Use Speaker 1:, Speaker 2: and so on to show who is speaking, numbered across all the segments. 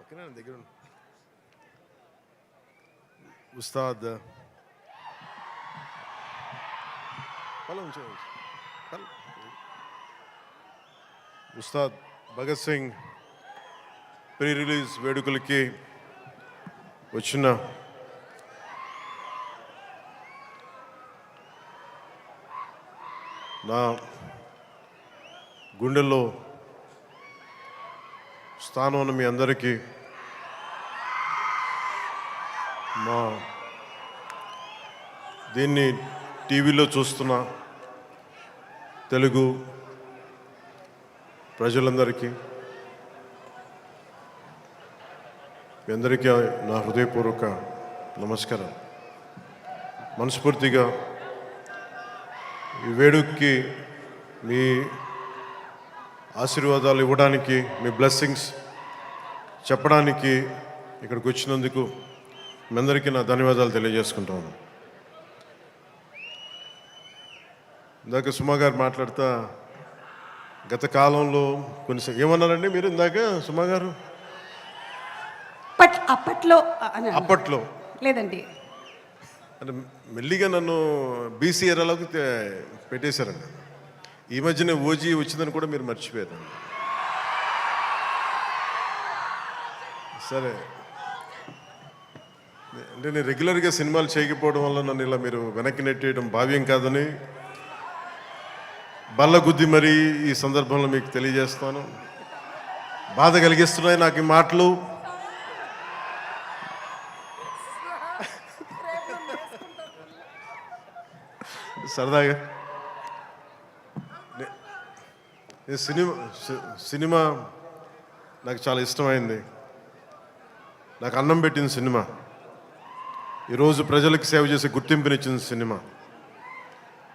Speaker 1: దగ్గర Ustaad Ustaad Bhagat Singh pre release వేడుకలకి వచ్చిన నా గుండెల్లో స్థానం ఉన్న మీ అందరికీ మా దీన్ని టీవీలో చూస్తున్న తెలుగు ప్రజలందరికీ మీ అందరికీ నా హృదయపూర్వక నమస్కారం. మనస్ఫూర్తిగా ఈ వేడుకకి మీ ఆశీర్వాదాలు ఇవ్వడానికి, మీ బ్లెస్సింగ్స్ చెప్పడానికి ఇక్కడికి వచ్చినందుకు మీ అందరికీ నా ధన్యవాదాలు తెలియజేసుకుంటాను. ఇందాక సుమా గారు మాట్లాడుతా గత కాలంలో కొన్ని ఏమన్నారండి మీరు ఇందాక సుమా గారు? అప్పట్లో
Speaker 2: లేదండి,
Speaker 1: అంటే మెల్లిగా నన్ను బీసీ ఎరాలకు పెట్టేశారండి. ఈ మధ్యనే ఓజీ వచ్చిందని కూడా మీరు మర్చిపోయారు. సరే, అంటే నేను రెగ్యులర్గా సినిమాలు చేయకపోవడం వల్ల నన్ను ఇలా మీరు వెనక్కి నెట్టేయడం భావ్యం కాదని బల్ల గుద్ది మరీ ఈ సందర్భంలో మీకు తెలియజేస్తాను. బాధ కలిగిస్తున్నాయి నాకు ఈ మాటలు. సరదాగా సినిమా నాకు చాలా ఇష్టమైంది. నాకు అన్నం పెట్టిన సినిమా, ఈరోజు ప్రజలకు సేవ చేసే గుర్తింపునిచ్చిన సినిమా.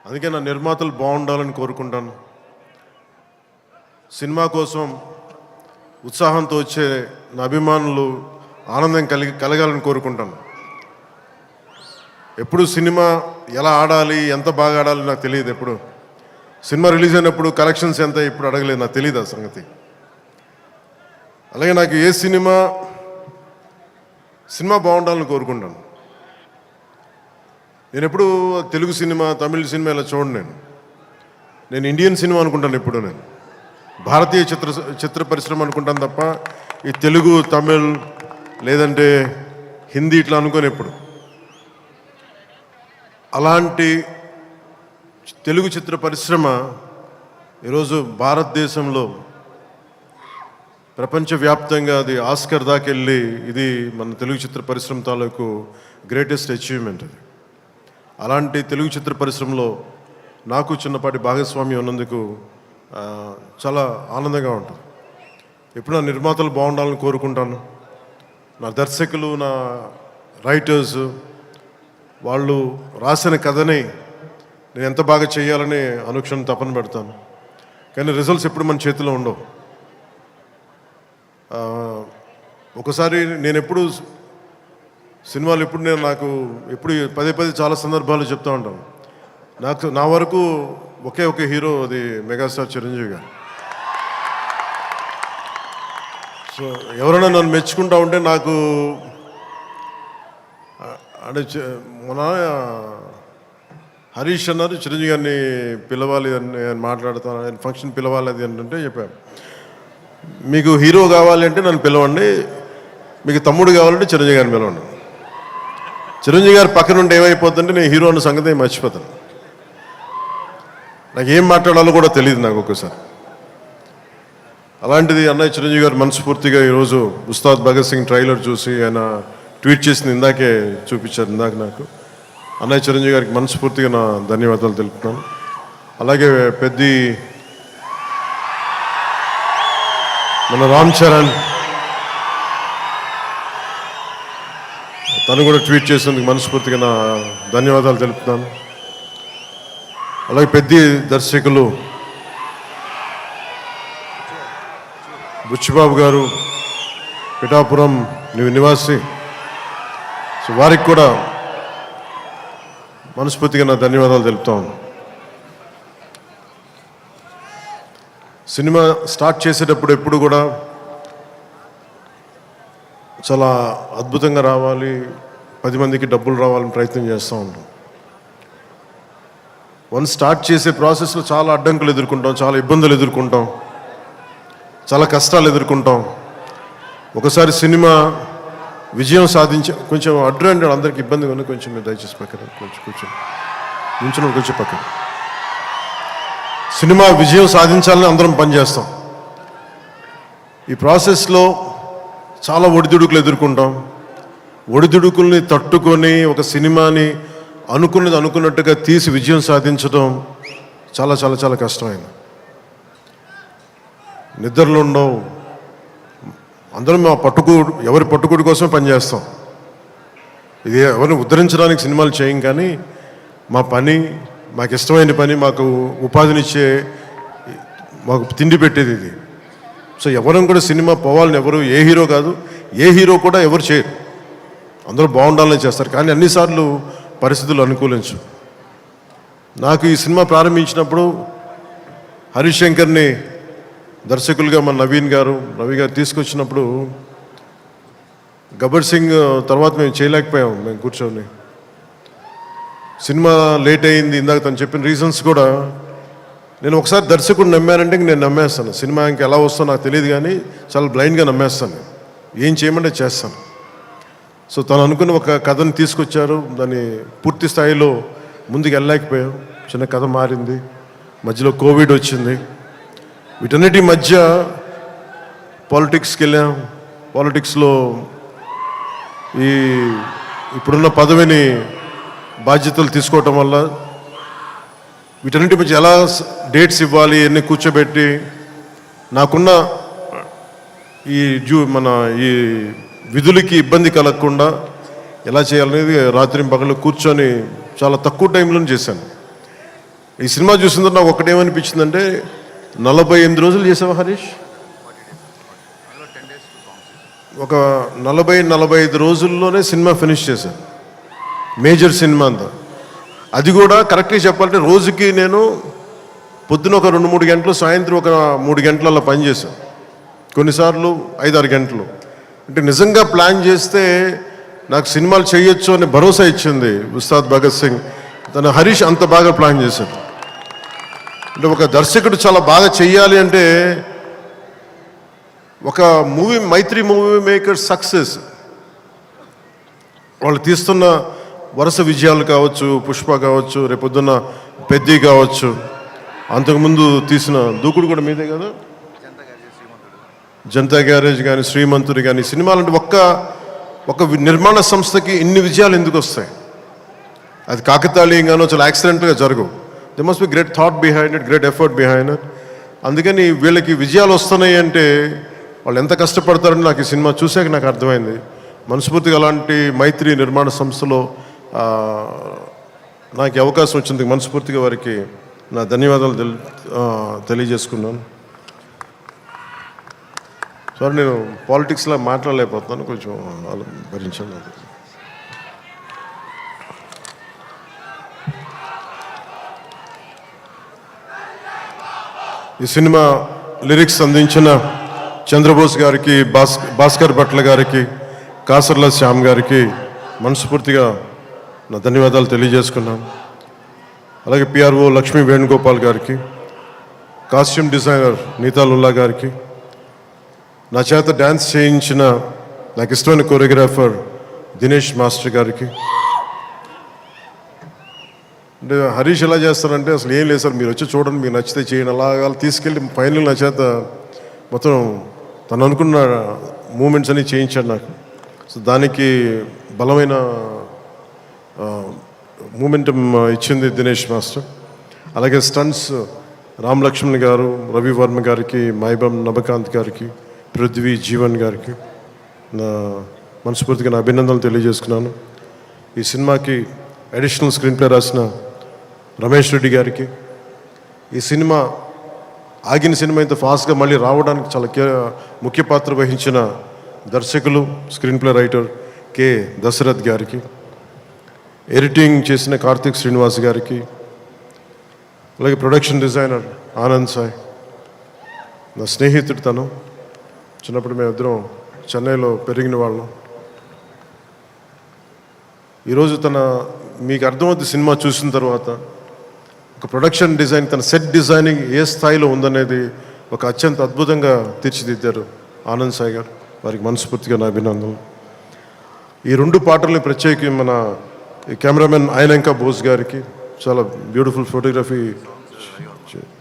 Speaker 1: అందుకే నా నిర్మాతలు బాగుండాలని కోరుకుంటాను. సినిమా కోసం ఉత్సాహంతో వచ్చే నా అభిమానులు ఆనందం కలగాలని కోరుకుంటాను. ఎప్పుడు సినిమా ఎలా ఆడాలి, ఎంత బాగా ఆడాలి నాకు తెలియదు. ఎప్పుడు సినిమా రిలీజ్ అయినప్పుడు కలెక్షన్స్ ఎంత ఇప్పుడు అడగలేదు, నాకు తెలియదు ఆ సంగతి. అలాగే నాకు ఏ సినిమా బాగుండాలని కోరుకుంటాను. నేను ఎప్పుడు తెలుగు సినిమా, తమిళ సినిమా ఇలా చూడండి. నేను ఇండియన్ సినిమా అనుకుంటాను. ఎప్పుడు నేను భారతీయ చిత్ర పరిశ్రమ అనుకుంటాను తప్ప ఈ తెలుగు, తమిళ్ లేదంటే హిందీ ఇట్లా అనుకోని ఎప్పుడు. అలాంటి తెలుగు చిత్ర పరిశ్రమ ఈరోజు భారతదేశంలో ప్రపంచవ్యాప్తంగా అది ఆస్కర్ దాకెళ్ళి ఇది మన తెలుగు చిత్ర పరిశ్రమ తాలూకు గ్రేటెస్ట్ అచీవ్మెంట్ అది. అలాంటి తెలుగు చిత్ర పరిశ్రమలో నాకు చిన్నపాటి భాగస్వామ్యం ఉన్నందుకు చాలా ఆనందంగా ఉంటుంది. ఎప్పుడు నా నిర్మాతలు బాగుండాలని కోరుకుంటాను. నా దర్శకులు, నా రైటర్స్, వాళ్ళు రాసిన కథని నేను ఎంత బాగా చేయాలని అనుక్షణం తపన పెడతాను. కానీ రిజల్ట్స్ ఎప్పుడు మన చేతిలో ఉండవు. ఒకసారి నేను ఎప్పుడు సినిమాలు నాకు ఎప్పుడు పదే చాలా సందర్భాలు చెప్తూ ఉంటాను. నా వరకు ఒకే హీరో, అది మెగాస్టార్ చిరంజీవి గారు. సో ఎవరైనా నన్ను మెచ్చుకుంటా ఉంటే నాకు అంటే మన హరీష్ అన్నారు చిరంజీవి గారిని పిలవాలి అని మాట్లాడుతాను, ఫంక్షన్ పిలవాలి అది అంటే చెప్పాను. మీకు హీరో కావాలి అంటే నన్ను పిలవండి, మీకు తమ్ముడు కావాలంటే చిరంజీవి గారిని పిలవండి. చిరంజీవి గారు పక్కన ఉంటే ఏమైపోతుంటే నేను హీరో అన్న సంగతి మర్చిపోతాను. నాకు ఏం మాట్లాడాలో కూడా తెలియదు నాకు ఒక్కసారి. అలాంటిది అన్నయ్య చిరంజీవి గారు మనస్ఫూర్తిగా ఈరోజు ఉస్తాద్ భగత్ సింగ్ ట్రైలర్ చూసి ఆయన ట్వీట్ చేసింది ఇందాకే చూపించారు. నాకు అన్నయ్య చిరంజీవి గారికి మనస్ఫూర్తిగా నా ధన్యవాదాలు తెలుపుతున్నాను. అలాగే మన రామ్ చరణ్ తను కూడా ట్వీట్ చేసినందుకు మనస్ఫూర్తిగా నా ధన్యవాదాలు తెలుపుతున్నాను. అలాగే దర్శకులు బుచ్చిబాబు గారు, పిఠాపురం నివాసి, సో వారికి కూడా మనస్ఫూర్తిగా నా ధన్యవాదాలు తెలుపుతాను. సినిమా స్టార్ట్ చేసేటప్పుడు ఎప్పుడు కూడా చాలా అద్భుతంగా రావాలి, 10 మందికి డబ్బులు రావాలని ప్రయత్నం చేస్తూ ఉంటాం. స్టార్ట్ చేసే ప్రాసెస్లో చాలా అడ్డంకులు ఎదుర్కొంటాం, చాలా ఇబ్బందులు ఎదుర్కొంటాం, చాలా కష్టాలు ఎదుర్కొంటాం. ఒకసారి సినిమా విజయం సాధించే కొంచెం అడ్డు అందరికి ఇబ్బందిగా ఉంది, కొంచెం మీరు దయచేసి పక్కన కొంచెం కొంచెం పక్కన. సినిమా విజయం సాధించాలని అందరం పనిచేస్తాం. ఈ ప్రాసెస్లో చాలా ఒడిదుడుకులు ఎదుర్కొంటాం. ఒడిదుడుకుల్ని తట్టుకొని ఒక సినిమాని అనుకున్నట్టుగా తీసి విజయం సాధించడం చాలా చాలా చాలా కష్టమైంది. నిద్రలు ఉండవు. అందరం ఎవరి పట్టుకుడి కోసమే పనిచేస్తాం. ఇది ఎవరిని ఉద్ధరించడానికి సినిమాలు చేయం, కానీ మా పని, మాకు ఇష్టమైన పని, మాకు ఉపాధినిచ్చే, మాకు తిండి పెట్టేది ఇది. సో ఎవరం కూడా సినిమా పోవాలని ఎవరు, ఏ హీరో కాదు, ఏ హీరో కూడా ఎవరు చేయరు. అందరూ బాగుండాలని చేస్తారు, కానీ అన్నిసార్లు పరిస్థితులు అనుకూలించు. నాకు ఈ సినిమా ప్రారంభించినప్పుడు హరీష్ శంకర్ని దర్శకులుగా మన రవి గారు తీసుకొచ్చినప్పుడు గబ్బర్ సింగ్ తర్వాత మేము చేయలేకపోయాం. మేము కూర్చొని సినిమా లేట్ అయింది. ఇందాక తను చెప్పిన రీజన్స్ కూడా నేను ఒకసారి దర్శకుడు నమ్మానంటే నేను నమ్మేస్తాను. సినిమా ఇంకా ఎలా వస్తుందో నాకు తెలియదు, కానీ చాలా బ్లైండ్గా నమ్మేస్తాను. ఏం చేయమంటే చేస్తాను. సో తను అనుకున్న ఒక కథను తీసుకొచ్చారు. దాన్ని పూర్తి స్థాయిలో ముందుకు వెళ్ళలేకపోయాం. చిన్న కథ మారింది, మధ్యలో కోవిడ్ వచ్చింది. వీటన్నిటి మధ్య పాలిటిక్స్కి వెళ్ళాం. పాలిటిక్స్లో ఇప్పుడున్న పదవిని బాధ్యతలు తీసుకోవటం వల్ల వీటన్నిటి మధ్య ఎలా డేట్స్ ఇవ్వాలి అన్నీ కూర్చోబెట్టి నాకున్న ఈ విధులకి ఇబ్బంది కలగకుండా ఎలా చేయాలనేది రాత్రి పగలు కూర్చొని చాలా తక్కువ టైంలో చేశాను. ఈ సినిమా చూసిన తర్వాత నాకు ఒకటేమనిపించిందంటే, 48 రోజులు చేసావా హరీష్? ఒక 40-45 రోజుల్లోనే సినిమా ఫినిష్ చేశాను. మేజర్ సినిమా అంతా. అది కూడా కరెక్ట్గా చెప్పాలంటే రోజుకి నేను పొద్దున ఒక 2-3 గంటలు, సాయంత్రం ఒక 3 గంటలు అలా పనిచేశాను. కొన్నిసార్లు 5-6 గంటలు. అంటే నిజంగా ప్లాన్ చేస్తే నాకు సినిమాలు చేయొచ్చు అనే భరోసా ఇచ్చింది ఉస్తాద్ భగత్ సింగ్. తను హరీష్ అంత బాగా ప్లాన్ చేశాడు. అంటే ఒక దర్శకుడు చాలా బాగా చెయ్యాలి అంటే ఒక మైత్రి మూవీ మేకర్ సక్సెస్, వాళ్ళు తీస్తున్న వరుస విజయాలు కావచ్చు, పుష్ప కావచ్చు, రేపొద్దున్న పెద్ది కావచ్చు, అంతకుముందు తీసిన దూకుడు కూడా మీదే కదా, జనతా గ్యారేజ్ కానీ, శ్రీమంతుడు కానీ, సినిమాలంటే ఒక నిర్మాణ సంస్థకి ఇన్ని విజయాలు ఎందుకు వస్తాయి? అది కాకతాళీయంగానో చాలా యాక్సిడెంట్గా జరగవు. They must be great thought behind it, great effort behind it. అందుకని వీళ్ళకి విజయాలు వస్తున్నాయి అంటే వాళ్ళు ఎంత కష్టపడతారని నాకు ఈ సినిమా చూసాక నాకు అర్థమైంది. మనస్ఫూర్తిగా అలాంటి మైత్రి నిర్మాణ సంస్థలో నాకు అవకాశం వచ్చింది. మనస్ఫూర్తిగా వారికి నా ధన్యవాదాలు తెలియజేసుకున్నాను. సార్, నేను పాలిటిక్స్లో మాట్లాడలేకపోతున్నాను, కొంచెం భరించండి. ఈ సినిమా లిరిక్స్ అందించిన చంద్రబోస్ గారికి, భాస్కర్ భట్ల గారికి, కాసర్ల శ్యామ్ గారికి మనస్ఫూర్తిగా నా ధన్యవాదాలు తెలియజేసుకున్నాను. అలాగే పిఆర్ఓ లక్ష్మీ వేణుగోపాల్ గారికి, కాస్ట్యూమ్ డిజైనర్ నీతాలుల్లా గారికి, నా చేత డ్యాన్స్ చేయించిన నాకు ఇష్టమైన కొరియోగ్రాఫర్ దినేష్ మాస్టర్ గారికి. అంటే హరీష్ ఎలా చేస్తారంటే అసలు ఏం లేదు సార్, మీరు వచ్చి చూడండి, మీకు నచ్చితే చేయండి, అలాగా తీసుకెళ్ళి ఫైనల్ నా చేత మొత్తం తను అనుకున్న మూమెంట్స్ అన్ని చేయించాడు నాకు. సో దానికి బలమైన మూమెంటం ఇచ్చింది దినేష్ మాస్టర్. అలాగే స్టంట్స్ రామ్ లక్ష్మణ్ గారు, రవి వర్మ గారికి, మైబమ్ నబకాంత్ గారికి, పృథ్వీ జీవన్ గారికి నా మనస్ఫూర్తిగా నా అభినందనలు తెలియజేసుకున్నాను. ఈ సినిమాకి అడిషనల్ స్క్రీన్ ప్లే రాసిన రమేష్ రెడ్డి గారికి, ఈ సినిమా ఆగిన సినిమా ఇంత ఫాస్ట్గా మళ్ళీ రావడానికి చాలా ముఖ్య పాత్ర వహించిన దర్శకులు, screen play writer K Dashrath గారికి, ఎడిటింగ్ చేసిన కార్తిక్ శ్రీనివాస్ గారికి, అలాగే ప్రొడక్షన్ డిజైనర్ ఆనంద్ సాయ్, నా స్నేహితుడు. తను చిన్నప్పుడు మేమిద్దరం చెన్నైలో పెరిగిన వాళ్ళం. ఈరోజు మీకు అర్థమవుతుంది సినిమా చూసిన తర్వాత ఒక ప్రొడక్షన్ డిజైన్, తన సెట్ డిజైనింగ్ ఏ స్థాయిలో ఉందనేది ఒక అత్యంత అద్భుతంగా తీర్చిదిద్దారు ఆనంద్ సాయి గారు. వారికి మనస్ఫూర్తిగా నా అభినందనలు. ఈ 2 పాటల్ని ప్రత్యేకి మన కెమెరామెన్ ఆయనంక బోస్ గారికి చాలా బ్యూటిఫుల్ ఫోటోగ్రఫీ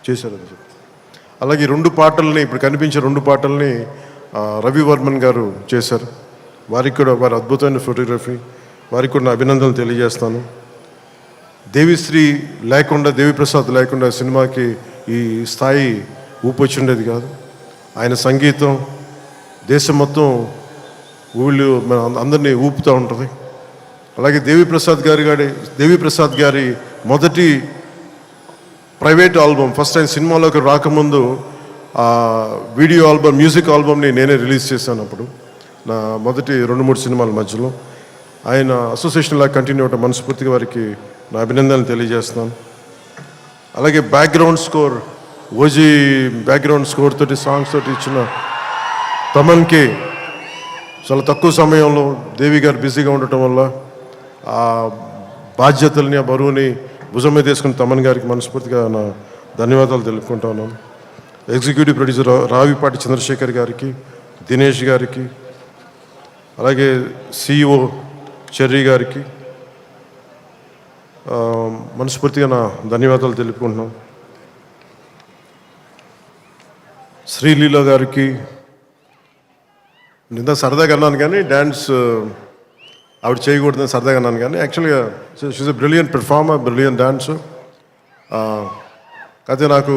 Speaker 1: చేశారు. అలాగే ఈ 2 పాటల్ని, ఇప్పుడు కనిపించే 2 పాటల్ని రవి వర్మన్ గారు చేశారు. వారికి కూడా వారి అద్భుతమైన ఫోటోగ్రఫీ, వారికి కూడా నా అభినందనలు తెలియజేస్తాను. దేవిశ్రీ లేకుండా, దేవిప్రసాద్ లేకుండా సినిమాకి ఈ స్థాయి ఊపొచ్చిండేది కాదు. ఆయన సంగీతం దేశం మొత్తం అందరినీ ఊపుతూ ఉంటుంది. అలాగే దేవిప్రసాద్ గారి మొదటి ప్రైవేట్ ఆల్బమ్, ఫస్ట్ ఆయన సినిమాలోకి రాకముందు వీడియో ఆల్బమ్, మ్యూజిక్ ఆల్బమ్ని నేనే రిలీజ్ చేశాను. అప్పుడు నా మొదటి 2-3 సినిమాల మధ్యలో ఆయన అసోసియేషన్ లాగా కంటిన్యూ అవటం మనస్ఫూర్తిగా వారికి నా అభినందనలు తెలియజేస్తున్నాను. అలాగే background score, OG background score తోటి, సాంగ్స్ తోటి ఇచ్చిన తమన్కి చాలా తక్కువ సమయంలో దేవి గారు బిజీగా ఉండటం వల్ల ఆ బాధ్యతల్ని, ఆ బరువుని భుజం మీద వేసుకుని తమన్ గారికి మనస్ఫూర్తిగా నా ధన్యవాదాలు తెలుపుకుంటా ఉన్నాను. ఎగ్జిక్యూటివ్ ప్రొడ్యూసర్ రావిపాటి చంద్రశేఖర్ గారికి, దినేష్ గారికి, అలాగే CEO చెర్రీ గారికి మనస్ఫూర్తిగా నా ధన్యవాదాలు తెలుపుకుంటున్నాను. శ్రీలీల గారికి నిన్న సరదాగా అన్నాను, కానీ డ్యాన్స్ ఆవిడ చేయకూడదని సరదాగా అన్నాను, కానీ యాక్చువల్గా she's a brilliant performer, brilliant dance. అయితే నాకు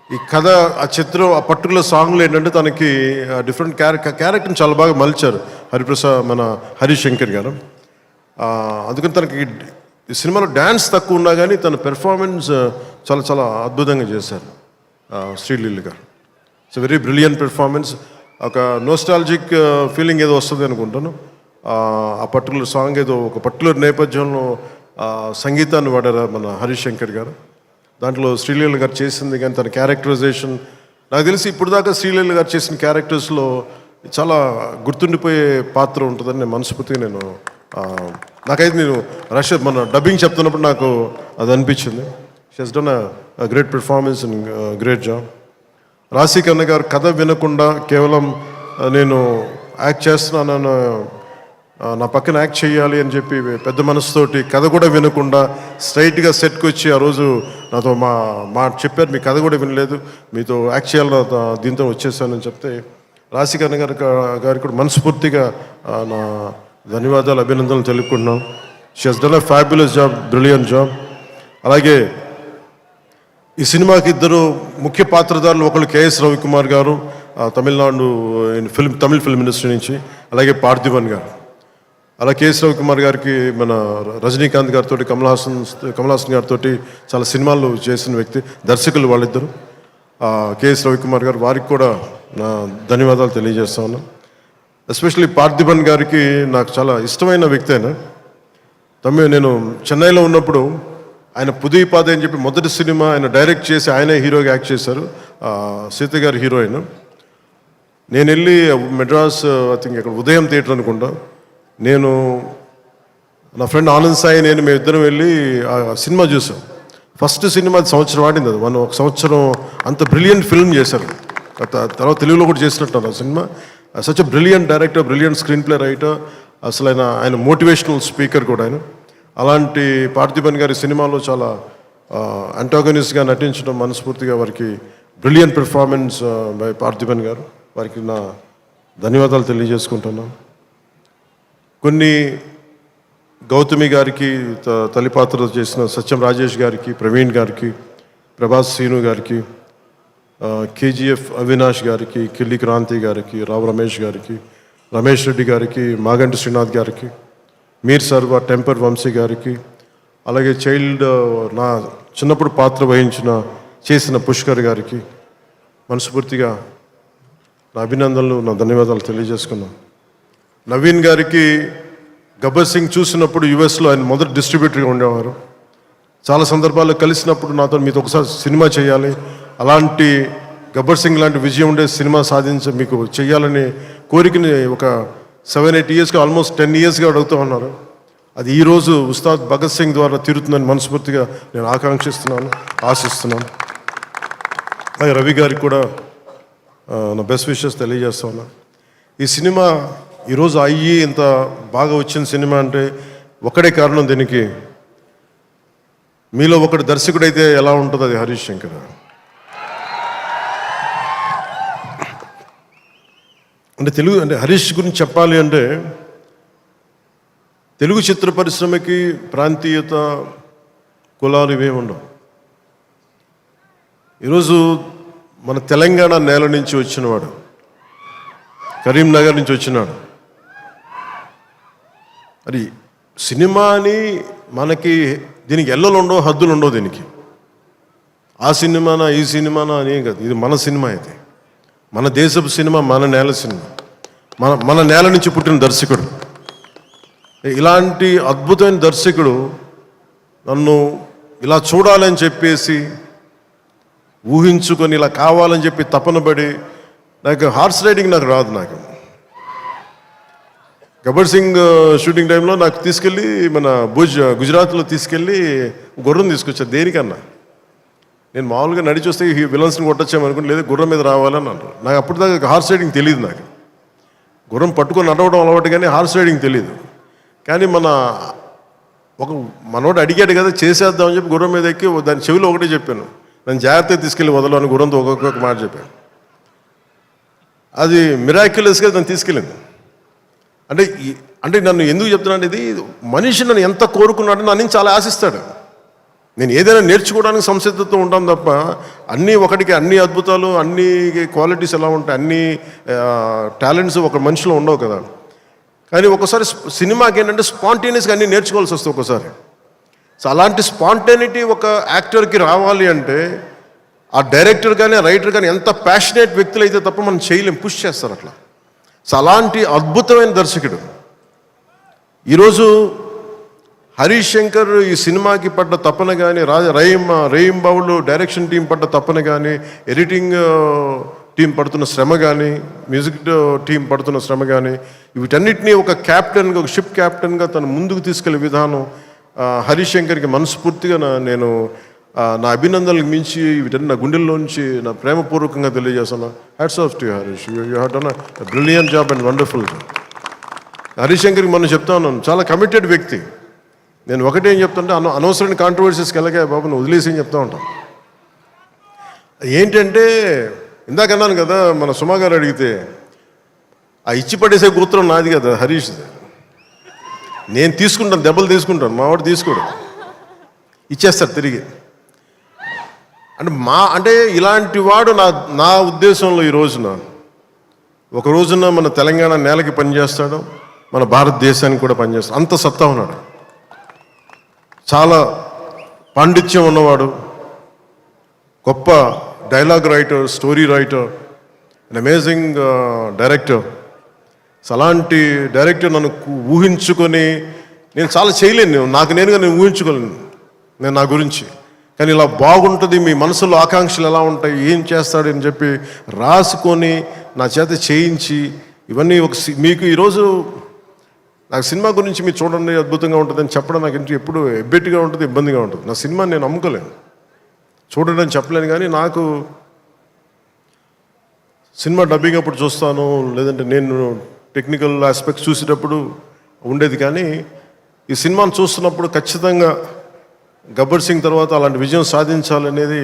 Speaker 1: ఈ కథ, ఆ చిత్రం, ఆ పర్టికులర్ సాంగ్లో ఏంటంటే తనకి డిఫరెంట్ క్యారెక్టర్ని చాలా బాగా మలిచారు మన హరిశంకర్ గారు. అందుకని తనకి ఈ సినిమాలో డ్యాన్స్ తక్కువ ఉన్నా కానీ తన పెర్ఫార్మెన్స్ చాలా చాలా అద్భుతంగా చేశారు శ్రీలీల గారు. It's very brilliant performance. ఒక నోస్టాలజిక్ ఫీలింగ్ ఏదో వస్తుంది అనుకుంటాను. ఆ పర్టికులర్ సాంగ్ ఏదో ఒక పర్టికులర్ నేపథ్యంలో సంగీతాన్ని వాడారు మన హరిశంకర్ గారు. దాంట్లో శ్రీలీల గారు చేసింది కానీ తన క్యారెక్టరైజేషన్, నాకు తెలిసి ఇప్పుడు దాకా శ్రీలీల గారు చేసిన క్యారెక్టర్స్లో చాలా గుర్తుండిపోయే పాత్ర ఉంటుందని నేను మనస్ఫూర్తిగా నాకైతే నేను మన డబ్బింగ్ చెప్తున్నప్పుడు నాకు అది అనిపించింది. She has done a great performance and great job. Rashi Khanna గారు కథ వినకుండా కేవలం నేను యాక్ట్ చేస్తున్నాను, నా పక్కన యాక్ట్ చేయాలి అని చెప్పి పెద్ద మనసుతోటి కథ కూడా వినకుండా స్ట్రైట్గా సెట్కి వచ్చి ఆ రోజు నాతో మా చెప్పారు, మీ కథ కూడా వినలేదు, మీతో యాక్ట్ చేయాలని దీంతో వచ్చేసానని చెప్తే రాశికన్న గారికి కూడా మనస్ఫూర్తిగా నా ధన్యవాదాలు, అభినందనలు తెలుపుకుంటున్నాను. She has done a fabulous job, brilliant job. అలాగే ఈ సినిమాకి 2 ముఖ్య పాత్రధారులు, ఒకళ్ళు KS రవికుమార్ గారు తమిళనాడు తమిళ్ ఫిల్మ్ ఇండస్ట్రీ నుంచి, అలాగే పార్థిబన్ గారు. అలా KS రవికుమార్ గారికి మన రజనీకాంత్ గారితో, కమల్ హాసన్ గారితో చాలా సినిమాలు చేసిన వ్యక్తి, దర్శకులు వాళ్ళిద్దరు. KS రవికుమార్ గారు, వారికి కూడా నా ధన్యవాదాలు తెలియజేస్తా ఉన్నాను. ఎస్పెషల్లీ పార్థిబన్ గారికి నాకు చాలా ఇష్టమైన వ్యక్తి. నేను చెన్నైలో ఉన్నప్పుడు ఆయన పుదీపాద అని చెప్పి మొదటి సినిమా ఆయన డైరెక్ట్ చేసి ఆయనే హీరోగా యాక్ట్ చేశారు, సీత గారి హీరోయిన్. నేను వెళ్ళి మెడ్రాస్, ఐ థింక్ ఇక్కడ ఉదయం థియేటర్ అనుకుంటా, నేను నా ఫ్రెండ్ ఆనంద్ సాయి మేమిద్దరం వెళ్ళి ఆ సినిమా చూసాం. ఫస్ట్ సినిమా సంవత్సరం ఆడింది, అది ఒక సంవత్సరం అంత బ్రిలియంట్ ఫిల్మ్ చేశారు. తర్వాత తెలుగులో కూడా చేసినట్టు ఆ cinema. Such a brilliant director, brilliant screen play writer, అసలు ఆయన మోటివేషనల్ స్పీకర్ కూడా ఆయన. అలాంటి పార్థిబన్ గారి సినిమాలో చాలా అంటాగనిస్ట్గా నటించడం మనస్ఫూర్తిగా వారికి బ్రిలియంట్ పెర్ఫార్మెన్స్ బై పార్థిబన్ గారు, వారికి నా ధన్యవాదాలు తెలియజేసుకుంటున్నాను. కొన్ని గౌతమి గారికి తల్లిపాత్ర చేసిన సత్యం రాజేష్ గారికి, ప్రవీణ్ గారికి, ప్రభాస్ సీను గారికి, KGF అవినాష్ గారికి, కిల్లి క్రాంతి గారికి, రావు రమేష్ గారికి, రమేష్ రెడ్డి గారికి, మాగంటి శ్రీనాథ్ గారికి, మీర్ సర్వ, టెంపర్ వంశీ గారికి, అలాగే నా చిన్నప్పుడు పాత్ర చేసిన పుష్కర్ గారికి మనస్ఫూర్తిగా నా అభినందనలు, నా ధన్యవాదాలు తెలియజేసుకున్నాను. నవీన్ గారికి గబ్బర్ సింగ్ చూసినప్పుడు యుఎస్లో ఆయన మొదటి డిస్ట్రిబ్యూటర్గా ఉండేవారు. చాలా సందర్భాల్లో కలిసినప్పుడు నాతో మీతో ఒకసారి సినిమా చేయాలి, అలాంటి గబ్బర్ సింగ్ లాంటి విజయం ఉండే సినిమా మీకు చేయాలని కోరికని ఒక 7-8 ఇయర్స్గా ఆల్మోస్ట్ 10 ఇయర్స్గా అడుగుతూ ఉన్నారు. అది ఈరోజు ఉస్తాద్ భగత్ సింగ్ ద్వారా తీరుతుందని మనస్ఫూర్తిగా నేను ఆకాంక్షిస్తున్నాను, ఆశిస్తున్నాను. అలాగే రవి గారికి కూడా నా బెస్ట్ విషెస్ తెలియజేస్తా ఉన్నా. ఈ సినిమా ఈరోజు అయ్యి ఇంత బాగా వచ్చిన సినిమా అంటే ఒకడే కారణం దీనికి. మీలో ఒకటి దర్శకుడైతే ఎలా ఉంటుందో అది హరీష్ శంకర్. అంటే హరీష్ గురించి చెప్పాలి అంటే తెలుగు చిత్ర పరిశ్రమకి ప్రాంతీయత, కులాలు ఇవేమి ఉండవు. ఈరోజు మన తెలంగాణ నేల నుంచి వచ్చినవాడు, కరీంనగర్ నుంచి వచ్చినాడు. అది సినిమాని మనకి దీనికి ఎల్లలు ఉండవు, హద్దులు ఉండవు. దీనికి ఆ సినిమానా ఈ సినిమానా అని కాదు, ఇది మన సినిమా. ఇది మన దేశపు సినిమా, మన నేల సినిమా, మన నేల నుంచి పుట్టిన దర్శకుడు. ఇలాంటి అద్భుతమైన దర్శకుడు నన్ను ఇలా చూడాలని చెప్పేసి ఊహించుకొని ఇలా కావాలని చెప్పి తపన పడి, నాకు హార్స్ రైడింగ్ నాకు రాదు. నాకు గబ్బర్ సింగ్ షూటింగ్ టైంలో నాకు తీసుకెళ్ళి మన గుజరాత్లో తీసుకెళ్ళి గుర్రం తీసుకొచ్చారు. దేనికన్నా నేను మామూలుగా నడిచి వస్తే ఈ విలన్స్ని కొట్టచ్చామనుకుంటే, లేదు గుర్రం మీద రావాలని అంటారు. నాకు అప్పటిదాకా హార్స్ రైడింగ్ తెలియదు. నాకు గుర్రం పట్టుకొని నడవడం అలవాటు, కానీ హార్స్ రైడింగ్ తెలియదు. కానీ మనోడు అడిగాడు కదా, చేసేద్దామని చెప్పి గుర్రం మీద ఎక్కి దాని చెవిలో ఒకటే చెప్పాను, నన్ను జాగ్రత్తగా తీసుకెళ్ళి వదలని గుర్రంతో ఒక్కొక్క మాట చెప్పాను. అది మిరాక్యులస్గా నన్ను తీసుకెళ్ళింది. అంటే నన్ను ఎందుకు చెప్తున్నాను, ఇది మనిషి నన్ను ఎంత కోరుకున్నాడో నన్ను చాలా ఆశిస్తాడు. నేను ఏదైనా నేర్చుకోవడానికి సంసిద్ధతో ఉంటాను తప్ప అన్నీ ఒకటికి అన్ని అద్భుతాలు, అన్ని క్వాలిటీస్ ఎలా ఉంటాయి, అన్ని టాలెంట్స్ ఒక మనిషిలో ఉండవు కదా. కానీ ఒకసారి సినిమాకి ఏంటంటే స్పాంటేనియస్గా అన్నీ నేర్చుకోవాల్సి వస్తుంది ఒక్కోసారి. సో అలాంటి స్పాంటేనిటీ ఒక యాక్టర్కి రావాలి అంటే ఆ డైరెక్టర్ కానీ రైటర్ కానీ ఎంత ప్యాషనేట్ వ్యక్తులు అయితే తప్ప మనం చేయలేం, పుష్ చేస్తారు అట్లా. సో అలాంటి అద్భుతమైన దర్శకుడు ఈరోజు హరీష్ శంకర్ ఈ సినిమాకి పడ్డ తపన కానీ, రహీం బాబులు డైరెక్షన్ టీం పడ్డ తపన కానీ, ఎడిటింగ్ టీం పడుతున్న శ్రమ కానీ, మ్యూజిక్ టీం పడుతున్న శ్రమ కానీ, వీటన్నిటినీ ఒక క్యాప్టెన్గా, ఒక షిప్ క్యాప్టెన్గా తను ముందుకు తీసుకెళ్లే విధానం హరీష్ శంకర్కి మనస్ఫూర్తిగా నేను నా అభినందనలకు మించి వీటన్ని నా గుండెల్లోంచి నా ప్రేమపూర్వకంగా తెలియజేస్తాను. Hats off to Harish, you have done a brilliant job and wonderful job. Harish శంకర్కి మనం చెప్తా ఉన్నాను, చాలా కమిటెడ్ వ్యక్తి. నేను ఒకటేం చెప్తుంటే అనవసరమైన కాంట్రవర్సీస్కి వెళ్ళగా బాబు నువ్వు వదిలేసి అని చెప్తా ఉంటాను. ఏంటంటే ఇందాక అన్నాను కదా, మన సుమా గారు అడిగితే ఆ ఇచ్చి పడేసే గూత్రం నాది కదా హరీష్. నేను తీసుకుంటాను, దెబ్బలు తీసుకుంటాను, మా వాడు తీసుకోడు, ఇచ్చేస్తాడు తిరిగి. అంటే ఇలాంటి వాడు నా ఉద్దేశంలో ఈ రోజున ఒక రోజున మన తెలంగాణ నేలకి పనిచేస్తాడు, మన భారతదేశానికి కూడా పనిచేస్తాడు. అంత సత్తా ఉన్నాడు, చాలా పాండిత్యం ఉన్నవాడు, గొప్ప dialogue writer, story writer, and amazing director. అలాంటి డైరెక్టర్ నన్ను ఊహించుకొని నేను చాలా చేయలేను, నాకు నేనుగా నేను ఊహించుకోలేను నేను నా గురించి. కానీ ఇలా బాగుంటుంది, మీ మనసులో ఆకాంక్షలు ఎలా ఉంటాయి, ఏం చేస్తాడు అని చెప్పి రాసుకొని నా చేత చేయించి ఇవన్నీ మీకు ఈరోజు నాకు సినిమా గురించి మీరు చూడండి అద్భుతంగా ఉంటుందని చెప్పడం నాకు ఎప్పుడు ఎబ్బెట్టుగా ఉంటుంది, ఇబ్బందిగా ఉంటుంది. నా సినిమా నేను నమ్ముకోలేను, చూడండి అని చెప్పలేను. కానీ నాకు సినిమా డబ్బింగ్ అప్పుడు చూస్తాను, లేదంటే నేను టెక్నికల్ ఆస్పెక్ట్స్ చూసేటప్పుడు ఉండేది. కానీ ఈ సినిమాను చూస్తున్నప్పుడు ఖచ్చితంగా గబ్బర్ సింగ్ తర్వాత అలాంటి విజయం సాధించాలనేది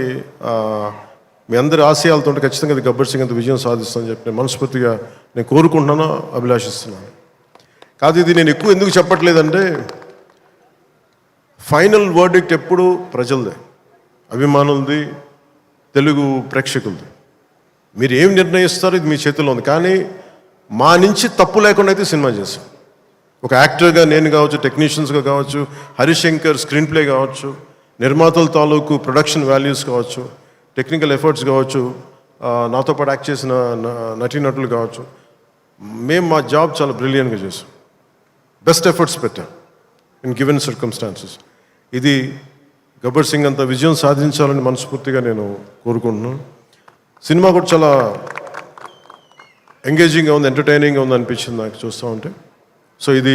Speaker 1: మీ అందరి ఆశయాలతో ఖచ్చితంగా అది గబ్బర్ సింగ్ అంత విజయం సాధిస్తానని చెప్పి నేను మనస్ఫూర్తిగా నేను కోరుకుంటున్నాను, అభిలాషిస్తున్నాను. కాదు ఇది నేను ఎక్కువ ఎందుకు చెప్పట్లేదంటే ఫైనల్ వర్డిక్ట్ ఎప్పుడు ప్రజలదే, అభిమానులది, తెలుగు ప్రేక్షకులది. మీరు ఏం నిర్ణయిస్తారో ఇది మీ చేతిలో ఉంది. కానీ మా నుంచి తప్పు లేకుండా అయితే సినిమా చేశాం. ఒక యాక్టర్గా నేను కావచ్చు, టెక్నీషియన్స్గా కావచ్చు, హరీష్ శంకర్ స్క్రీన్ ప్లే కావచ్చు, నిర్మాతల తాలూకు ప్రొడక్షన్ వాల్యూస్ కావచ్చు, టెక్నికల్ ఎఫర్ట్స్ కావచ్చు, నాతో పాటు యాక్ట్ చేసిన నటీనటులు కావచ్చు, మేము మా జాబ్ చాలా బ్రిలియంట్గా చేసాం, బెస్ట్ ఎఫర్ట్స్ పెట్టాం ఇన్ గివెన్ సర్కమ్స్టాన్సెస్. ఇది గబ్బర్ సింగ్ అంత విజయం సాధించాలని మనస్ఫూర్తిగా నేను కోరుకుంటున్నాను. సినిమా కూడా చాలా ఎంగేజింగ్గా ఉంది, ఎంటర్టైనింగ్గా ఉంది అనిపించింది నాకు చూస్తూ ఉంటే. సో ఇది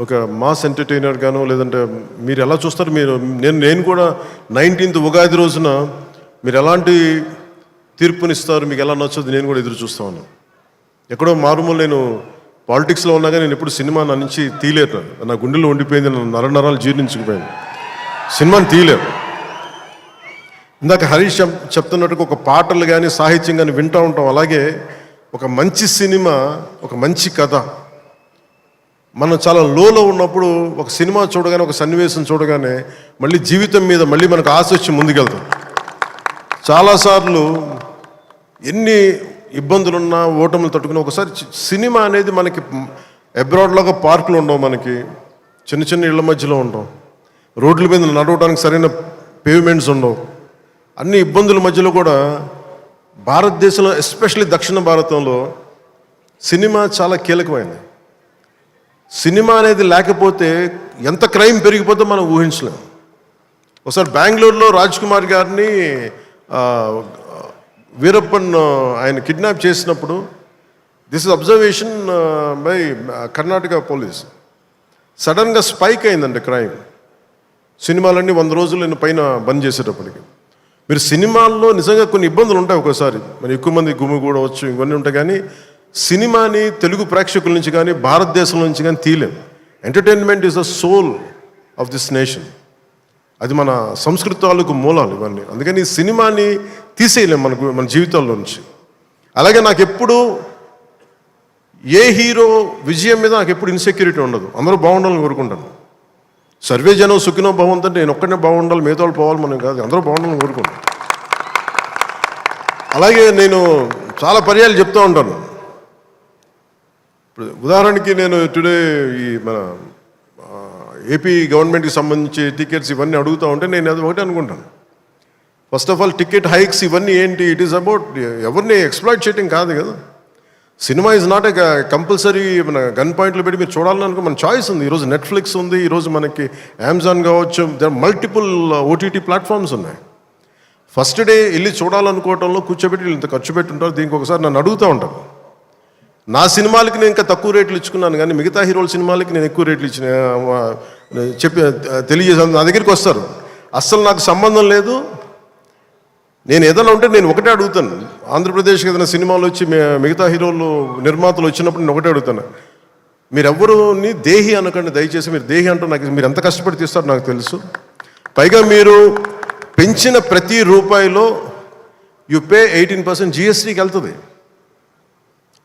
Speaker 1: ఒక మాస్ ఎంటర్టైనర్ గాను, లేదంటే మీరు ఎలా చూస్తారు, నేను కూడా 19th ఉగాది రోజున మీరు ఎలాంటి తీర్పునిస్తారు, మీకు ఎలా నచ్చదు నేను కూడా ఎదురు చూస్తూ ఉన్నాను. ఎక్కడో మారుమూల నేను పాలిటిక్స్లో ఉన్నాగా నేను ఎప్పుడు సినిమా నా నుంచి తీయలేరు, నా గుండెలో ఉండిపోయింది, నరాలు జీర్ణించుకుపోయింది, సినిమాని తీయలేరు. ఇందాక హరీష్ చెప్తున్నట్టుగా ఒక పాటలు కానీ సాహిత్యం కానీ వింటూ ఉంటాం. అలాగే ఒక మంచి సినిమా, ఒక మంచి కథ, మనం చాలా లోలో ఉన్నప్పుడు ఒక సినిమా చూడగానే, ఒక సన్నివేశం చూడగానే మళ్ళీ జీవితం మీద మళ్ళీ మనకు ఆశ వచ్చి ముందుకెళ్తాం. చాలాసార్లు ఎన్ని ఇబ్బందులున్నా ఓటములు తట్టుకుని ఒకసారి సినిమా అనేది మనకి అబ్రాడ్లాగా పార్కులు ఉండవు, మనకి చిన్న చిన్న ఇళ్ల మధ్యలో ఉంటాం, రోడ్ల మీద నడవడానికి సరైన పేవ్మెంట్స్ ఉండవు, అన్ని ఇబ్బందుల మధ్యలో కూడా భారతదేశంలో ఎస్పెషల్లీ దక్షిణ భారతంలో సినిమా చాలా కీలకమైనది. సినిమా అనేది లేకపోతే ఎంత క్రైమ్ పెరిగిపోతే మనం ఊహించలేం. ఒకసారి బెంగళూరులో రాజ్ కుమార్ గారిని వీరప్పన్ ఆయన కిడ్నాప్ చేసినప్పుడు, this is observation by Karnataka police, సడన్గా స్పైక్ అయిందండి క్రైమ్. సినిమాలన్నీ 100 రోజులు పైన బంద్ చేసేటప్పటికి. మీరు సినిమాల్లో నిజంగా కొన్ని ఇబ్బందులు ఉంటాయి, ఒక్కోసారి మరి ఎక్కువ మంది గుమిగూడవచ్చు, ఇవన్నీ ఉంటాయి. కానీ సినిమాని తెలుగు ప్రేక్షకుల నుంచి కానీ భారతదేశం నుంచి కానీ తీయలేం. Entertainment is the soul of this nation. అది మన సంస్కృతాలకు మూలాలు ఇవన్నీ. అందుకని సినిమాని తీసేయలేం మన జీవితాల్లో నుంచి. అలాగే నాకు ఎప్పుడు ఏ హీరో విజయం మీద నాకు ఎప్పుడు ఇన్సెక్యూరిటీ ఉండదు. అందరూ బాగుండాలని కోరుకుంటాను. సర్వే జనం సుఖినో భవంతంటే నేను ఒక్కనే బాగుండాలి, మిగతా వాళ్ళు పోవాలి మనం కాదు, అందరూ బాగుండాలని కోరుకుంటాను. అలాగే నేను చాలా పర్యాలు చెప్తూ ఉంటాను. ఇప్పుడు ఉదాహరణకి నేను టుడే ఈ మన ఏపీ గవర్నమెంట్కి సంబంధించి టికెట్స్ ఇవన్నీ అడుగుతూ ఉంటే నేను అది ఒకటి అనుకుంటాను. First of all ticket hikes ఇవన్నీ ఏంటి, ఇట్ ఈస్ అబౌట్ ఎవరిని ఎక్స్ప్లాయిట్ చేయడం కాదు కదా. Cinema is not a compulsory మన గన్ పాయింట్లు పెట్టి మీరు చూడాలని అనుకో, మన చాయిస్ ఉంది. ఈరోజు నెట్ఫ్లిక్స్ ఉంది, ఈరోజు మనకి అమెజాన్ కావచ్చు, దర్ మల్టిపుల్ ఓటీటీ ప్లాట్ఫామ్స్ ఉన్నాయి. ఫస్ట్ డే వెళ్ళి చూడాలనుకోవటంలో కూర్చోబెట్టి ఇంత ఖర్చు పెట్టుంటారు. దీనికి ఒకసారి నన్ను అడుగుతూ ఉంటాను. నా సినిమాలకి నేను ఇంకా తక్కువ రేట్లు ఇచ్చుకున్నాను, కానీ మిగతా హీరోల సినిమాలకి నేను ఎక్కువ రేట్లు తెలియజేసాను. నా దగ్గరికి వస్తారు, అస్సలు నాకు సంబంధం లేదు, నేను ఏదైనా ఉంటే నేను ఒకటే అడుగుతాను. ఆంధ్రప్రదేశ్కి ఏదైనా సినిమాలు వచ్చి మిగతా హీరోలు నిర్మాతలు వచ్చినప్పుడు నేను ఒకటే అడుగుతాను, మీరెవ్వరూని దేహి అనకండి దయచేసి. మీరు దేహి అంటూ నాకు మీరు ఎంత కష్టపడి తీస్తారో నాకు తెలుసు. పైగా మీరు పెంచిన ప్రతి రూపాయిలో యు పే 18% జిఎస్టీకి వెళ్తుంది.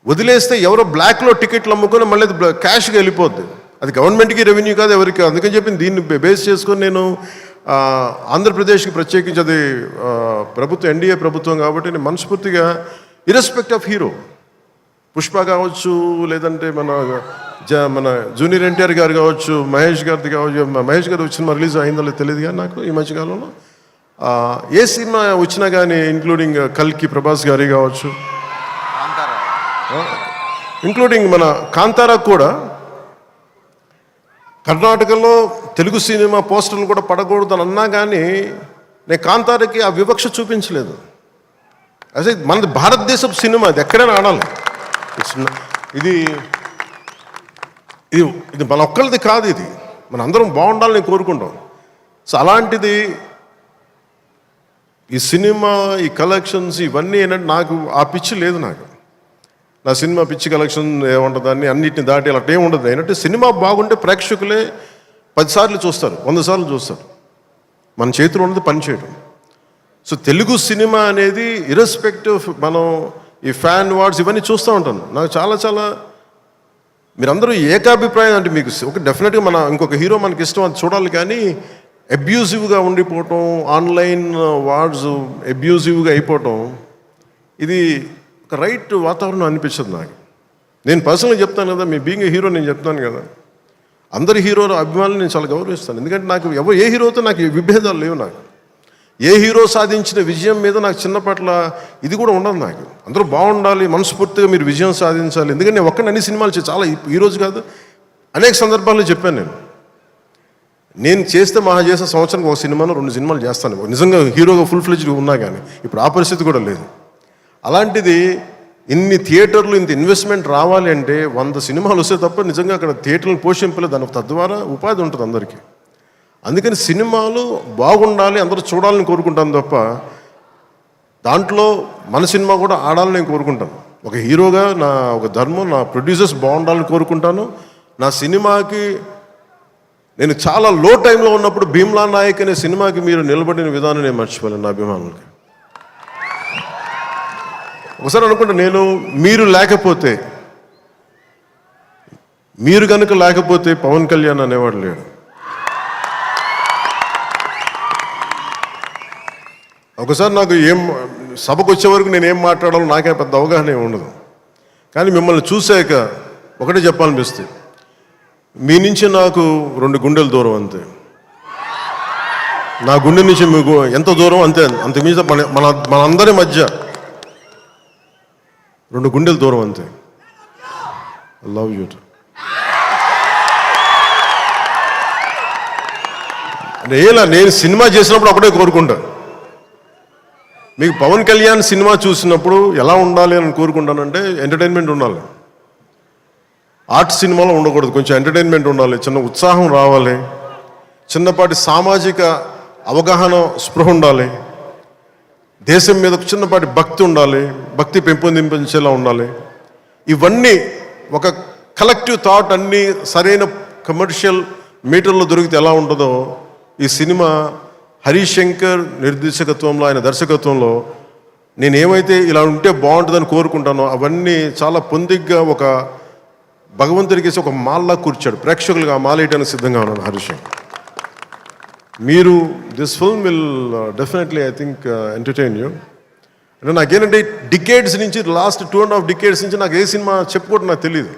Speaker 1: వదిలేస్తే ఎవరో బ్లాక్లో టికెట్లు అమ్ముకొని మళ్ళీ అది క్యాష్గా వెళ్ళిపోద్ది. అది గవర్నమెంట్కి రెవెన్యూ కాదు, ఎవరికి. అందుకని చెప్పి దీన్ని బేస్ చేసుకొని నేను ఆంధ్రప్రదేశ్కి ప్రత్యేకించి, అది ప్రభుత్వం ఎన్డీఏ ప్రభుత్వం కాబట్టి నేను మనస్ఫూర్తిగా ఇర్రెస్పెక్ట్ ఆఫ్ హీరో, పుష్ప కావచ్చు, లేదంటే మన జూనియర్ ఎన్టీఆర్ గారు కావచ్చు, మహేష్ గారిది కావచ్చు. మహేష్ గారు వచ్చిన రిలీజ్ అయిందో లేదు తెలియదు కానీ నాకు ఈ మధ్యకాలంలో ఏ సినిమా వచ్చినా కానీ, ఇంక్లూడింగ్ కల్కి ప్రభాస్ గారి కావచ్చు, ఇంక్లూడింగ్ మన కాంతారా కూడా, కర్ణాటకలో తెలుగు సినిమా పోస్టర్లు కూడా పడకూడదు అని అన్నా కానీ నేను కాంతారాకి ఆ వివక్ష చూపించలేదు. అదే మనది భారతదేశపు సినిమా, అది ఎక్కడైనా ఆడాలి. ఇది ఇది ఇది మన ఒక్కరిది కాదు, ఇది మన అందరం బాగుండాలని కోరుకుంటాం. సో అలాంటిది ఈ సినిమా, ఈ కలెక్షన్స్ ఇవన్నీ ఏంటంటే నాకు ఆ పిచ్చి లేదు. నాకు నా సినిమా పిచ్చి కలెక్షన్ ఏముంటుందని అన్నిటిని దాటి అలా ఏమి ఉండదు. ఏంటంటే సినిమా బాగుంటే ప్రేక్షకులే 10 సార్లు చూస్తారు, 100 సార్లు చూస్తారు. మన చేతిలో ఉన్నది పని చేయడం. సో తెలుగు సినిమా అనేది ఇర్రెస్పెక్టివ్, మనం ఈ ఫ్యాన్ వార్డ్స్ ఇవన్నీ చూస్తూ ఉంటాను. నాకు చాలా మీరందరూ ఏకాభిప్రాయం అంటే మీకు ఒక డెఫినెట్గా ఇంకొక హీరో మనకి ఇష్టం, అది చూడాలి. కానీ అబ్యూజివ్గా ఉండిపోవటం, ఆన్లైన్ వార్డ్స్ అబ్యూజివ్గా అయిపోవటం, ఇది ఒక రైట్ వాతావరణం అనిపించదు నాకు. నేను పర్సనల్గా చెప్తాను కదా, మీ బీయింగ్ ఏ హీరో నేను చెప్తాను కదా, అందరి హీరోల అభిమానులు నేను చాలా గౌరవిస్తాను. ఎందుకంటే నాకు ఏ హీరోతో నాకు విభేదాలు లేవు. నాకు ఏ హీరో సాధించిన విజయం మీద నాకు చిన్నపట్ల ఇది కూడా ఉండదు. నాకు అందరూ బాగుండాలి, మనస్ఫూర్తిగా మీరు విజయం సాధించాలి. ఎందుకంటే నేను ఒక్కడిని అన్ని సినిమాలు చాలా ఈరోజు కాదు, అనేక సందర్భాల్లో చెప్పాను. నేను చేస్తే చేసే సంవత్సరానికి ఒక సినిమాను 2 సినిమాలు చేస్తాను, నిజంగా హీరోగా ఫుల్ ఫ్లెడ్జ్గా ఉన్నా. కానీ ఇప్పుడు ఆ పరిస్థితి కూడా లేదు. అలాంటిది ఇన్ని థియేటర్లు ఇంత ఇన్వెస్ట్మెంట్ రావాలి అంటే 100 సినిమాలు వస్తే తప్ప నిజంగా అక్కడ థియేటర్లు పోషింపలేదు, దాని తద్వారా ఉపాధి ఉంటుంది అందరికీ. అందుకని సినిమాలు బాగుండాలి, అందరూ చూడాలని కోరుకుంటాను తప్ప దాంట్లో మన సినిమా కూడా ఆడాలని నేను కోరుకుంటాను. ఒక హీరోగా నా ఒక ధర్మం, నా ప్రొడ్యూసర్స్ బాగుండాలని కోరుకుంటాను. నా సినిమాకి నేను చాలా లో టైంలో ఉన్నప్పుడు భీమ్లా నాయక్ అనే సినిమాకి మీరు నిలబడిన విధానం నేను మర్చిపోలేను నా అభిమానులకి. ఒకసారి అనుకుంటా, నేను మీరు కనుక లేకపోతే పవన్ కళ్యాణ్ అనేవాడు లేడు. ఒకసారి నాకు సభకు వచ్చే వరకు నేను ఏం మాట్లాడాలో నాకే పెద్ద అవగాహన ఏమి ఉండదు. కానీ మిమ్మల్ని చూశాక ఒకటే చెప్పాలనిపిస్తుంది, మీ నుంచి నాకు 2 గుండెల దూరం అంతే. నా గుండె నుంచి మీకు ఎంత దూరం అంతే, అంత మీద మనందరి మధ్య 2 గుండెల దూరం అంతే. I love you. నేను సినిమా చేసినప్పుడు ఒకటే కోరుకుంటా, మీకు పవన్ కళ్యాణ్ సినిమా చూసినప్పుడు ఎలా ఉండాలి అని కోరుకుంటానంటే ఎంటర్టైన్మెంట్ ఉండాలి. ఆర్ట్ సినిమాలో ఉండకూడదు, కొంచెం ఎంటర్టైన్మెంట్ ఉండాలి, చిన్న ఉత్సాహం రావాలి, చిన్నపాటి సామాజిక అవగాహన స్పృహ ఉండాలి, దేశం మీద చిన్నపాటి భక్తి ఉండాలి, భక్తి పెంపొందించేలా ఉండాలి. ఇవన్నీ ఒక కలెక్టివ్ థాట్ అన్నీ సరైన కమర్షియల్ మీటర్లో దొరికితే ఎలా ఉంటుందో ఈ సినిమా హరీష్ శంకర్ నిర్దేశకత్వంలో, ఆయన దర్శకత్వంలో నేను ఏమైతే ఇలా ఉంటే బాగుంటుందని కోరుకుంటానో అవన్నీ చాలా పొందిగ్గా ఒక భగవంతుడికి ఒక మాల్లా కూర్చాడు. ప్రేక్షకులుగా ఆ మాల వేయడానికి సిద్ధంగా ఉన్నాను హరీష్ శంకర్. మీరు this film will definitely I think entertain you. అంటే నాకేంటంటే డికేడ్స్ నుంచి, లాస్ట్ 2.5 డికేడ్స్ నుంచి నాకు ఏ సినిమా చెప్పుకోవడం నాకు తెలియదు.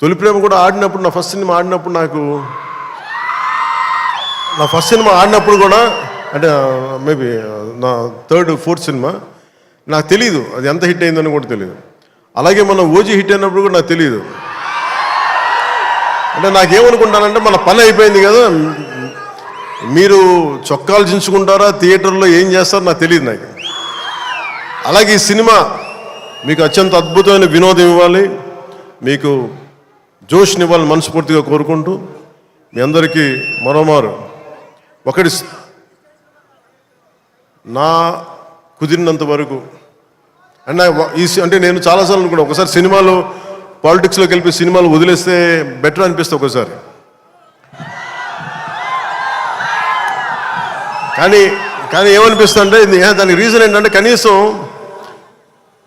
Speaker 1: తొలి ప్రేమ కూడా ఆడినప్పుడు, నా ఫస్ట్ సినిమా ఆడినప్పుడు కూడా అంటే మేబీ నా 3rd, 4th సినిమా నాకు తెలియదు అది ఎంత హిట్ అయిందని కూడా తెలియదు. అలాగే మన ఓజీ హిట్ అయినప్పుడు కూడా నాకు తెలియదు. అంటే నాకేమనుకుంటానంటే మన పని అయిపోయింది కదా, మీరు చొక్కాలు చించుకుంటారా, థియేటర్లో ఏం చేస్తారో నాకు తెలియదు నాకు. అలాగే ఈ సినిమా మీకు అత్యంత అద్భుతమైన వినోదం ఇవ్వాలి, మీకు జోష్నివ్వాలని మనస్ఫూర్తిగా కోరుకుంటూ మీ అందరికీ మరోమారు ఒకటి నా కుదిరినంత వరకు అంటే నేను చాలాసార్లు అనుకున్నాను, ఒకసారి సినిమాలో పాలిటిక్స్లోకి వెళ్ళి సినిమాలు వదిలేస్తే బెటర్ అనిపిస్తుంది ఒకసారి. కానీ ఏమనిపిస్తుంది అంటే దానికి రీజన్ ఏంటంటే, కనీసం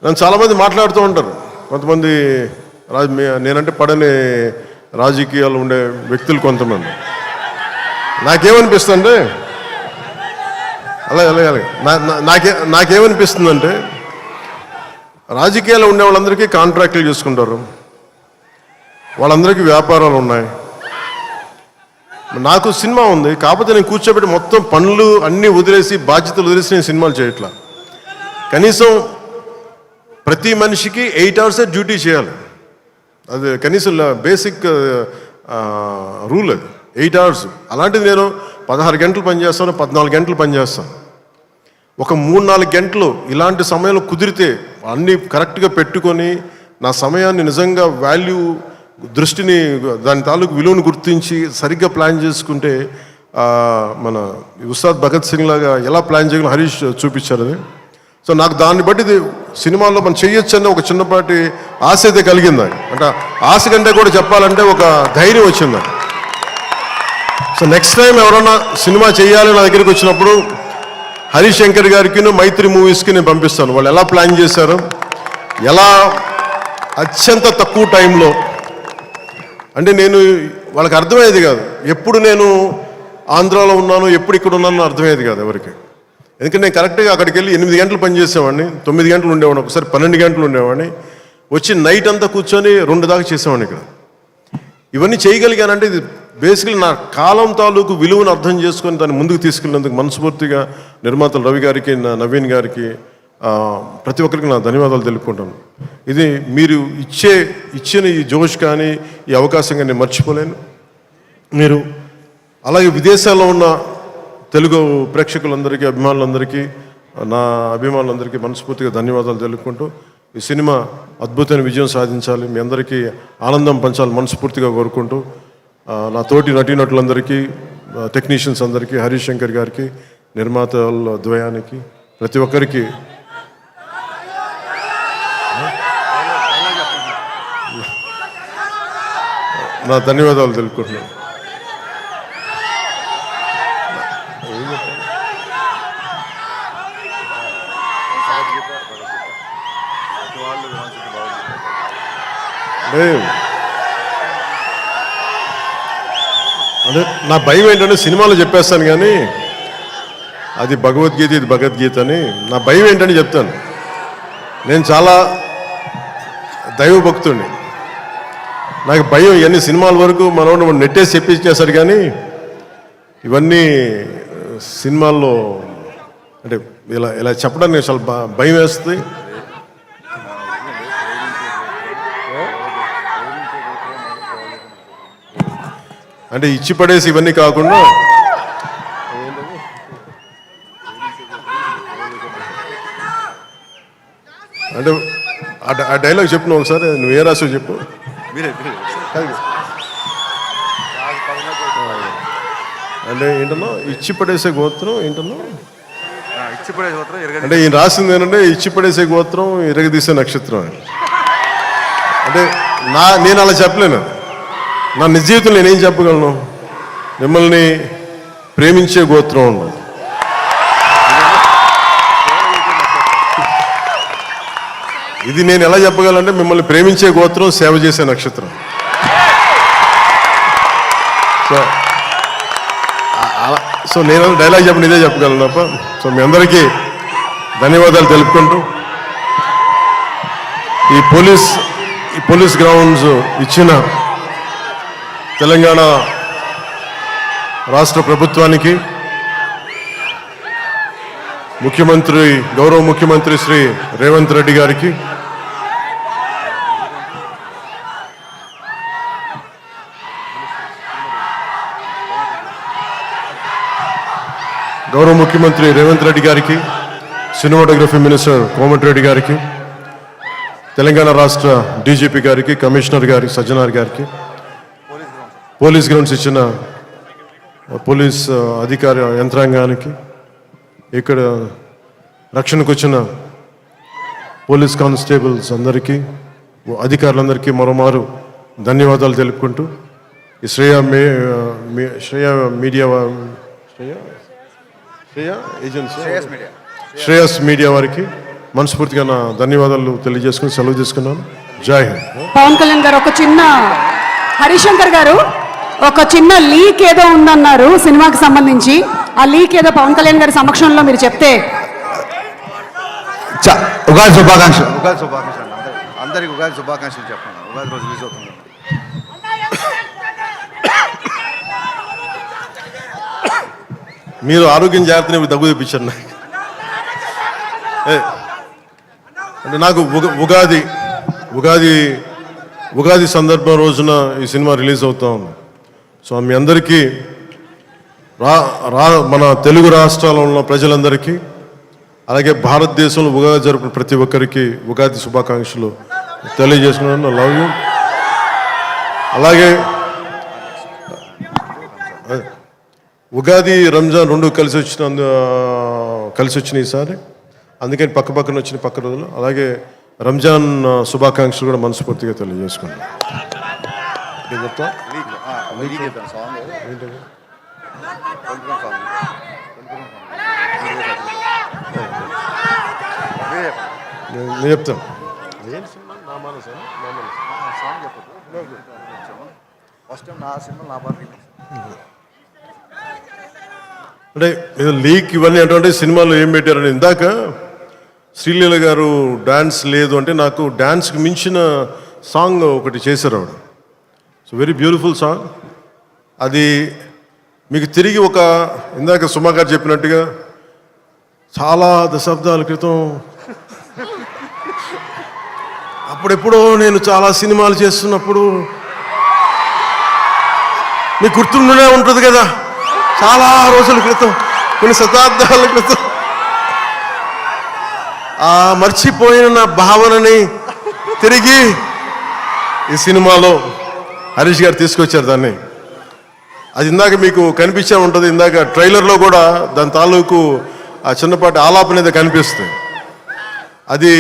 Speaker 1: నన్ను చాలామంది మాట్లాడుతూ ఉంటారు, కొంతమంది నేనంటే పడని రాజకీయాలు ఉండే వ్యక్తులు కొంతమంది. నాకేమనిపిస్తుందంటే అలాగే నాకేమనిపిస్తుందంటే రాజకీయాలు ఉండే వాళ్ళందరికీ కాంట్రాక్టులు చేసుకుంటారు, వాళ్ళందరికీ వ్యాపారాలు ఉన్నాయి. నాకు సినిమా ఉంది, కాకపోతే నేను కూర్చోబెట్టి మొత్తం పనులు అన్నీ వదిలేసి, బాధ్యతలు వదిలేసి నేను సినిమాలు చేయట్లా. కనీసం ప్రతి మనిషికి 8 hours డ్యూటీ చేయాలి, అది కనీసం బేసిక్ రూల్, అది 8 hours. అలాంటిది నేను 16 గంటలు పనిచేస్తాను, 14 గంటలు పనిచేస్తాను. ఒక 3-4 గంటలు ఇలాంటి సమయంలో కుదిరితే అన్నీ కరెక్ట్గా పెట్టుకొని నా సమయాన్ని నిజంగా దృష్టిని, దాని తాలూకు విలువను గుర్తించి సరిగ్గా ప్లాన్ చేసుకుంటే మన ఉస్తాద్ భగత్ సింగ్ లాగా ఎలా ప్లాన్ చేయగలం హరీష్ చూపించారు అది. సో నాకు దాన్ని బట్టి సినిమాల్లో మనం చేయొచ్చు అనే ఒక చిన్నపాటి ఆశ అయితే కలిగింది. అంటే ఆశ కంటే కూడా చెప్పాలంటే ఒక ధైర్యం వచ్చింది. సో నెక్స్ట్ టైం ఎవరన్నా సినిమా చేయాలి నా దగ్గరికి వచ్చినప్పుడు హరీష్ శంకర్ గారికి, మైత్రి మూవీస్కి నేను పంపిస్తాను. వాళ్ళు ఎలా ప్లాన్ చేశారు, ఎలా అత్యంత తక్కువ టైంలో, అంటే నేను వాళ్ళకి అర్థమయ్యేది కాదు. ఎప్పుడు నేను ఆంధ్రాలో ఉన్నాను, ఎప్పుడు ఇక్కడ ఉన్నాను అర్థమయ్యేది కాదు ఎవరికి. ఎందుకంటే నేను కరెక్ట్గా అక్కడికి వెళ్ళి 8 గంటలు పనిచేసేవాడిని, 9 గంటలు ఉండేవాడిని, ఒకసారి 12 గంటలు ఉండేవాడిని, వచ్చి నైట్ అంతా కూర్చొని 2 దాకా చేసేవాడిని ఇక్కడ. ఇవన్నీ చేయగలిగానంటే ఇది బేసికలీ నా కాలం తాలూకు విలువను అర్థం చేసుకొని దాన్ని ముందుకు తీసుకెళ్ళినందుకు మనస్ఫూర్తిగా నిర్మాతలు రవి గారికి, నవీన్ గారికి, ప్రతి ఒక్కరికి నా ధన్యవాదాలు తెలుపుకుంటాను. ఇది మీరు ఇచ్చిన ఈ జోష్ కానీ ఈ అవకాశం కానీ నేను మర్చిపోలేను. మీరు అలాగే విదేశాల్లో ఉన్న తెలుగు ప్రేక్షకులందరికీ, అభిమానులందరికీ, నా అభిమానులందరికీ మనస్ఫూర్తిగా ధన్యవాదాలు తెలుపుకుంటూ ఈ సినిమా అద్భుతమైన విజయం సాధించాలి, మీ అందరికీ ఆనందం పంచాలి మనస్ఫూర్తిగా కోరుకుంటూ నా తోటి నటీనటులందరికీ, టెక్నీషియన్స్ అందరికీ, హరీష్ శంకర్ గారికి, నిర్మాతల ద్వయానికి, ప్రతి ఒక్కరికి నా ధన్యవాదాలు తెలుపుకుంటున్నాను. అంటే నా భయం ఏంటంటే సినిమాలో చెప్పేస్తాను కానీ అది భగవద్గీత, ఇది భగవద్గీత అని. నా భయం ఏంటని చెప్తాను. నేను చాలా దైవభక్తుడిని. నాకు భయం ఇవన్నీ సినిమాల వరకు మనోడు నెట్టేసి చెప్పించేశారు కానీ ఇవన్నీ సినిమాల్లో అంటే ఇలా ఇలా చెప్పడానికి చాలా భయం వేస్తుంది. అంటే ఇచ్చి పడేసి ఇవన్నీ కాకుండా అంటే ఆ డైలాగ్ చెప్పిన ఒకసారి, నువ్వు ఏ రాసావు చెప్పు. అంటే ఏంటన్నా ఇచ్చి పడేసే గోత్రం ఏంటన్నా, అంటే ఈయన రాసింది ఏంటంటే ఇచ్చి పడేసే గోత్రం ఇరగదీసే నక్షత్రం అని. అంటే నేను అలా చెప్పలేను. నా నిజ జీవితంలో నేనేం చెప్పగలను, మిమ్మల్ని ప్రేమించే గోత్రం ఉండదు. ఇది నేను ఎలా చెప్పగలంటే మిమ్మల్ని ప్రేమించే గోత్రం, సేవ చేసే నక్షత్రం. సో నేను డైలాగ్ చెప్పిన ఇదే చెప్పగలను తప్ప. సో మీ అందరికీ ధన్యవాదాలు తెలుపుకుంటూ ఈ పోలీస్ గ్రౌండ్స్ ఇచ్చిన తెలంగాణ రాష్ట్ర ప్రభుత్వానికి, గౌరవ ముఖ్యమంత్రి శ్రీ రేవంత్ రెడ్డి గారికి, సినిమాటోగ్రఫీ మినిస్టర్ కోమటిరెడ్డి గారికి, తెలంగాణ రాష్ట్ర డీజీపీ గారికి, కమిషనర్ గారికి, సజ్జనార్ గారికి, పోలీస్ గ్రౌండ్స్ ఇచ్చిన పోలీస్ అధికార యంత్రాంగానికి, ఇక్కడ రక్షణకు వచ్చిన పోలీస్ కానిస్టేబుల్స్ అందరికీ, అధికారులందరికీ మరోమారు ధన్యవాదాలు తెలుపుకుంటూ ఈ శ్రేయస్ మీడియా వారికి మనస్ఫూర్తిగా నా ధన్యవాదాలు తెలియజేసుకుని సెలవు తీసుకున్నాను. జై హింద్.
Speaker 2: పవన్ కళ్యాణ్ గారు హరిశంకర్ గారు ఒక చిన్న లీక్ ఏదో ఉందన్నారు సినిమాకి సంబంధించి. ఆ లీక్ ఏదో పవన్ కళ్యాణ్ గారి సమక్షంలో మీరు చెప్తే.
Speaker 3: ఉగాది శుభాకాంక్షలు. అందరికి ఉగాది శుభాకాంక్షలు చెప్పండి. ఉగాది రోజు రిలీజ్ అవుతుంది.
Speaker 1: మీరు ఆరోగ్యం జాగ్రత్తని దగ్గు తెప్పించారు నాకు. అంటే నాకు ఉగాది సందర్భం రోజున ఈ సినిమా రిలీజ్ అవుతా ఉంది. సో మీ అందరికీ మన తెలుగు రాష్ట్రాల్లో ఉన్న ప్రజలందరికీ, అలాగే భారతదేశంలో ఉగాది జరుపుకున్న ప్రతి ఒక్కరికి ఉగాది శుభాకాంక్షలు తెలియజేసుకున్నాను. Love you. అలాగే ఉగాది, రంజాన్ రెండు కలిసి వచ్చిన ఈసారి, అందుకని పక్కన వచ్చిన పక్క రోజులు. అలాగే రంజాన్ శుభాకాంక్షలు కూడా మనస్ఫూర్తిగా తెలియజేసుకున్నాను. చెప్తా నేను చెప్తాను. అంటే లీక్ ఇవన్నీ అంటే సినిమాలో ఏం పెట్టారని. ఇందాక శ్రీలీల గారు డాన్స్ లేదు అంటే నాకు డాన్స్కి మించిన సాంగ్ ఒకటి చేశారు ఆవిడ. So very beautiful song. అది మీకు తిరిగి ఇందాక సుమా గారు చెప్పినట్టుగా చాలా దశాబ్దాల క్రితం అప్పుడెప్పుడో నేను చాలా సినిమాలు చేస్తున్నప్పుడు మీకు గుర్తుండే ఉంటుంది కదా, చాలా రోజుల క్రితం, కొన్ని శతాబ్దాల క్రితం ఆ మర్చిపోయిన భావనని తిరిగి ఈ సినిమాలో హరీష్ గారు తీసుకొచ్చారు దాన్ని. అది ఇందాక మీకు కనిపించే ఉంటుంది, ఇందాక ట్రైలర్లో కూడా దాని తాలూకు ఆ చిన్నపాటి ఆలాపన అనేది కనిపిస్తుంది. అది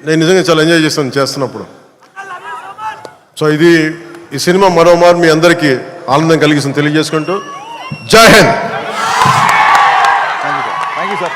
Speaker 1: నేను నిజంగా చాలా ఎంజాయ్ చేస్తున్నప్పుడు. సో ఇది ఈ సినిమా మరోమారు మీ అందరికీ ఆనందం కలిగిస్తుంది తెలియజేసుకుంటూ జై హింద్.
Speaker 3: Thank you sir.